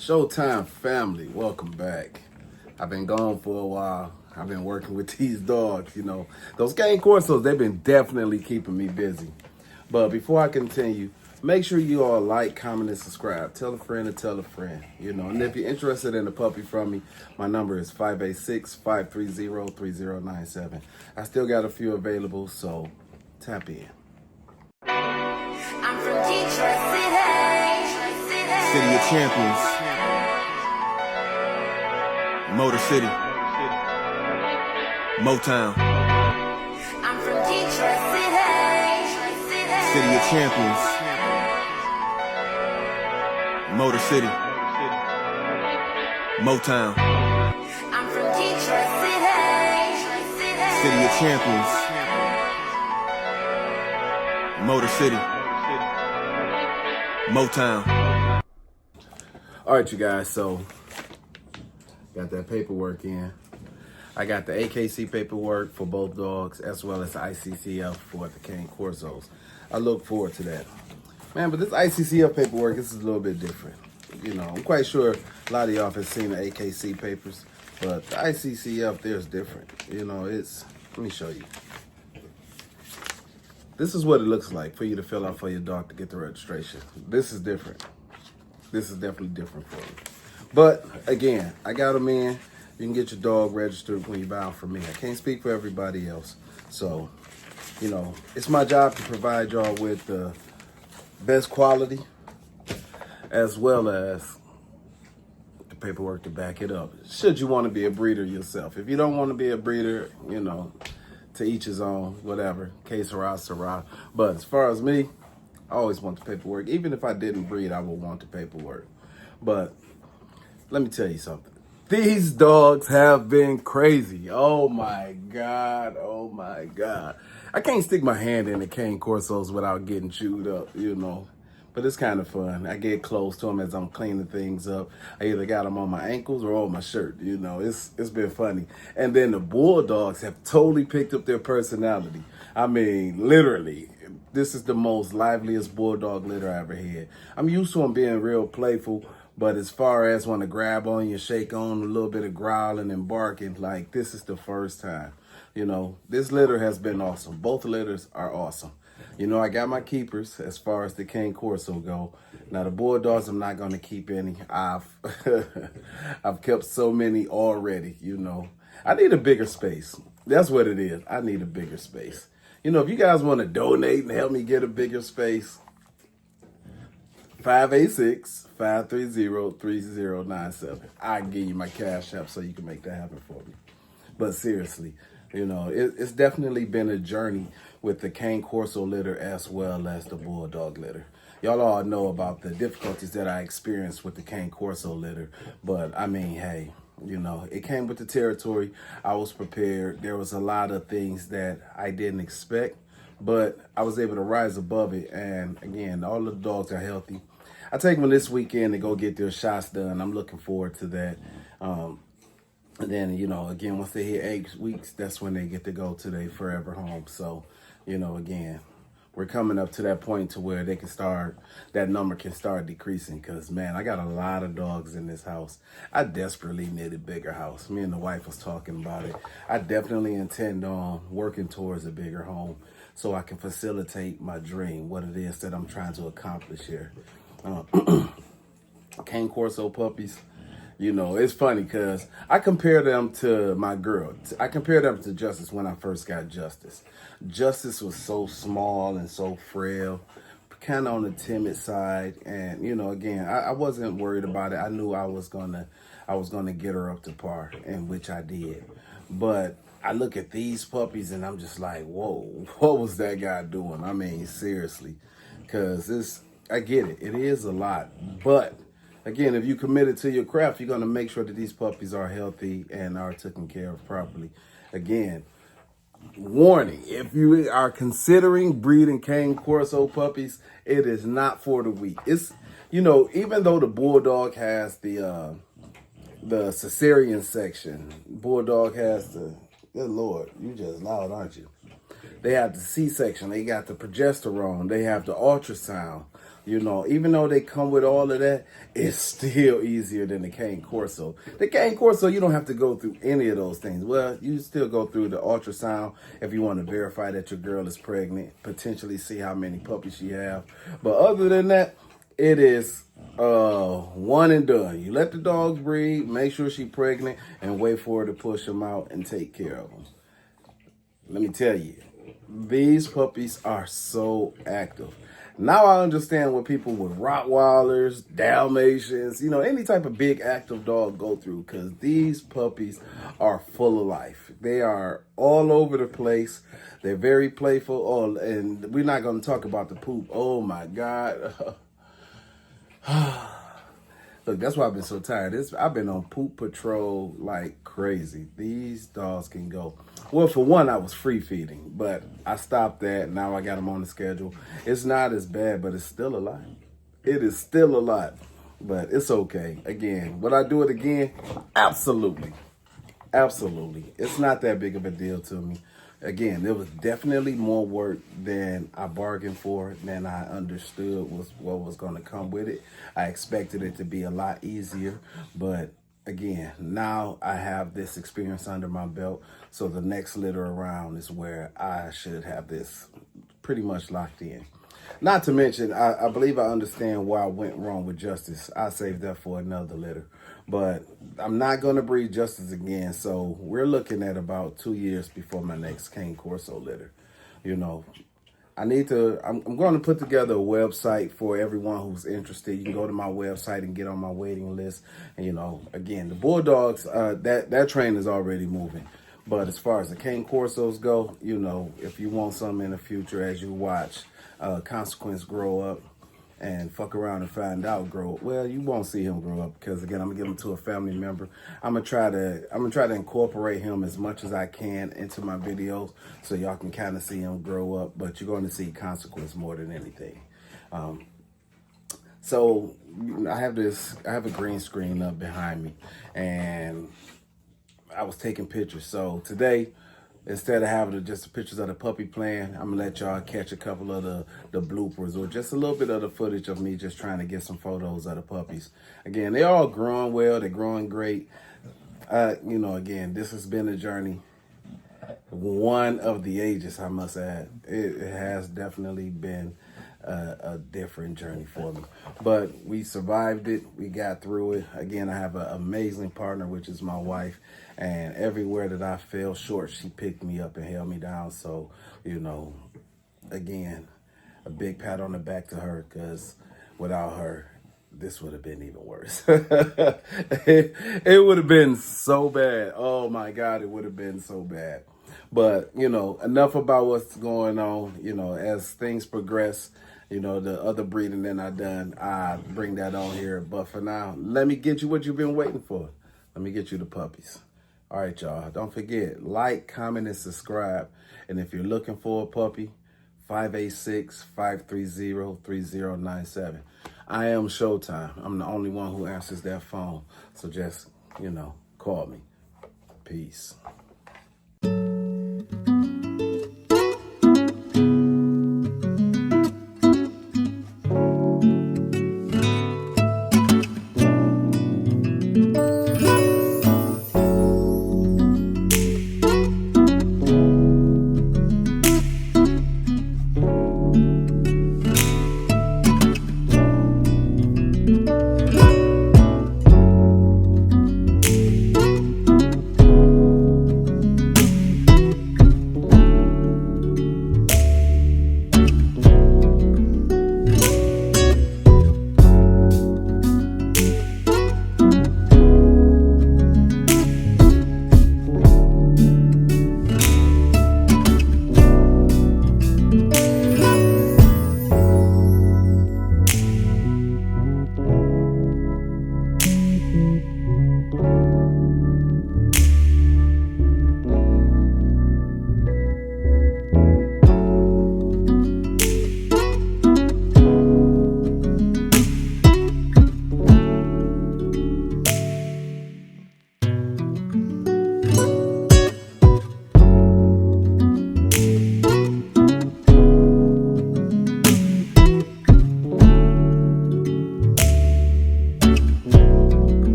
Showtime family, welcome back. I've been gone for a while. I've been working with these dogs, Those Cane Corsos, they've been definitely keeping me busy. But before I continue, make sure you all like, comment, and subscribe. Tell a friend to tell a friend, And if you're interested in a puppy from me, my number is 586-530-3097. I still got a few available, so tap in. I'm from Detroit City of Champions, Motor City, Motown. I'm from Detroit City of Champions, Motor City, Motown. I'm from Detroit City of Champions, Motor City, Motown. All right, you guys, so got that paperwork in. I got the AKC paperwork for both dogs as well as the ICCF for the Cane Corsos. I look forward to that. Man, but this ICCF paperwork, this is a little bit different. I'm quite sure a lot of y'all have seen the AKC papers, but the ICCF, there's different. Let me show you. This is what it looks like for you to fill out for your dog to get the registration. This is different. This is definitely different for you. But again, I got them in. You can get your dog registered when you buy them from me. I can't speak for everybody else. So, it's my job to provide y'all with the best quality as well as the paperwork to back it up. Should you want to be a breeder yourself. If you don't want to be a breeder, to each his own, whatever. Que sera, sera. But as far as me, I always want the paperwork. Even if I didn't breed, I would want the paperwork. But let me tell you something. These dogs have been crazy. Oh my God. Oh my God. I can't stick my hand in the Cane Corsos without getting chewed up, But it's kind of fun. I get close to them as I'm cleaning things up. I either got them on my ankles or on my shirt, It's been funny. And then the Bulldogs have totally picked up their personality. I mean, literally. This is the most liveliest Bulldog litter I ever had. I'm used to them being real playful, but as far as want to grab on you, shake on, a little bit of growling and barking, like this is the first time. This litter has been awesome. Both litters are awesome. I got my keepers as far as the Cane Corso go. Now the Bulldogs, I'm not going to keep any. I've kept so many already, I need a bigger space. That's what it is. I need a bigger space. If you guys want to donate and help me get a bigger space, 586-530-3097. I can give you my cash app so you can make that happen for me. But seriously, it's definitely been a journey with the Cane Corso litter as well as the Bulldog litter. Y'all all know about the difficulties that I experienced with the Cane Corso litter. But, I mean, hey, it came with the territory. I was prepared. There was a lot of things that I didn't expect, but I was able to rise above it. And, again, all the dogs are healthy. I take them this weekend to go get their shots done. I'm looking forward to that. And then, again, once they hit 8 weeks, that's when they get to go to their forever home. So, again, we're coming up to that point to where that number can start decreasing because, man, I got a lot of dogs in this house. I desperately need a bigger house. Me and the wife was talking about it. I definitely intend on working towards a bigger home so I can facilitate my dream, what it is that I'm trying to accomplish here. Cane Corso puppies, it's funny because I compare them to my girl. I compare them to Justice when I first got Justice. Justice was so small and so frail, kind of on the timid side. And, again, I wasn't worried about it. I knew I was gonna get her up to par, and which I did. But I look at these puppies and I'm just like, whoa, what was that guy doing? I mean, seriously, because I get it. It is a lot, but again, if you committed to your craft, you're going to make sure that these puppies are healthy and are taken care of properly. Again, warning, if you are considering breeding Cane Corso puppies, it is not for the weak. It's, even though the Bulldog has the cesarean section, Bulldog has good Lord, you just loud, aren't you? They have the C-section. They got the progesterone. They have the ultrasound. You know, even though they come with all of that, it's still easier than the cane Corso. The cane Corso, you don't have to go through any of those things. Well, you still go through the ultrasound if you want to verify that your girl is pregnant, potentially see how many puppies she have. But other than that, it is one and done. You let the dogs breed, make sure she's pregnant, and wait for her to push them out and take care of them. Let me tell you, these puppies are so active. Now I understand what people with Rottweilers, Dalmatians, you know, any type of big active dog go through, because these puppies are full of life. They are all over the place. They're very playful. Oh, and we're not going to talk about the poop. Oh, my God. Look, that's why I've been so tired. I've been on poop patrol like crazy. These dogs can go. Well, for one, I was free feeding, but I stopped that. Now I got them on the schedule. It's not as bad, but it's still a lot. It is still a lot, but it's okay. Again, would I do it again? Absolutely. Absolutely. It's not that big of a deal to me. Again, there was definitely more work than I bargained for, than I understood was what was going to come with it. I expected it to be a lot easier, but again, now I have this experience under my belt, so the next litter around is where I should have this pretty much locked in. Not to mention, I believe I understand why I went wrong with Justice. I saved that for another litter. But I'm not going to breed Justice again, so we're looking at about 2 years before my next cane Corso litter. You know, I'm going to put together a website for everyone who's interested. You can go to my website and get on my waiting list. And, you know, again, the Bulldogs, that train is already moving. But as far as the cane Corsos go, you know, if you want something in the future as you watch Consequence grow up and fuck around and find out grow up, well, you won't see him grow up, because again, I'm gonna give him to a family member. I'm gonna try to incorporate him as much as I can into my videos, so y'all can kind of see him grow up. But you're going to see Consequence more than anything. So I have a green screen up behind me, and I was taking pictures. So today, instead of having just the pictures of the puppy playing, I'm gonna let y'all catch a couple of the bloopers, or just a little bit of the footage of me just trying to get some photos of the puppies. Again, they're all growing well. They're growing great. You know, again, this has been a journey. One of the ages, I must add. It has definitely been a different journey for me. But we survived it. We got through it. Again, I have an amazing partner, which is my wife. And everywhere that I fell short, she picked me up and held me down. So, you know, again, a big pat on the back to her, because without her, this would have been even worse. It would have been so bad. Oh, my God, it would have been so bad. But, you know, enough about what's going on. You know, as things progress, you know, the other breeding that I've done, I bring that on here. But for now, let me get you what you've been waiting for. Let me get you the puppies. All right, y'all. Don't forget, like, comment, and subscribe. And if you're looking for a puppy, 586-530-3097. I am Showtime. I'm the only one who answers that phone. So just, you know, call me. Peace.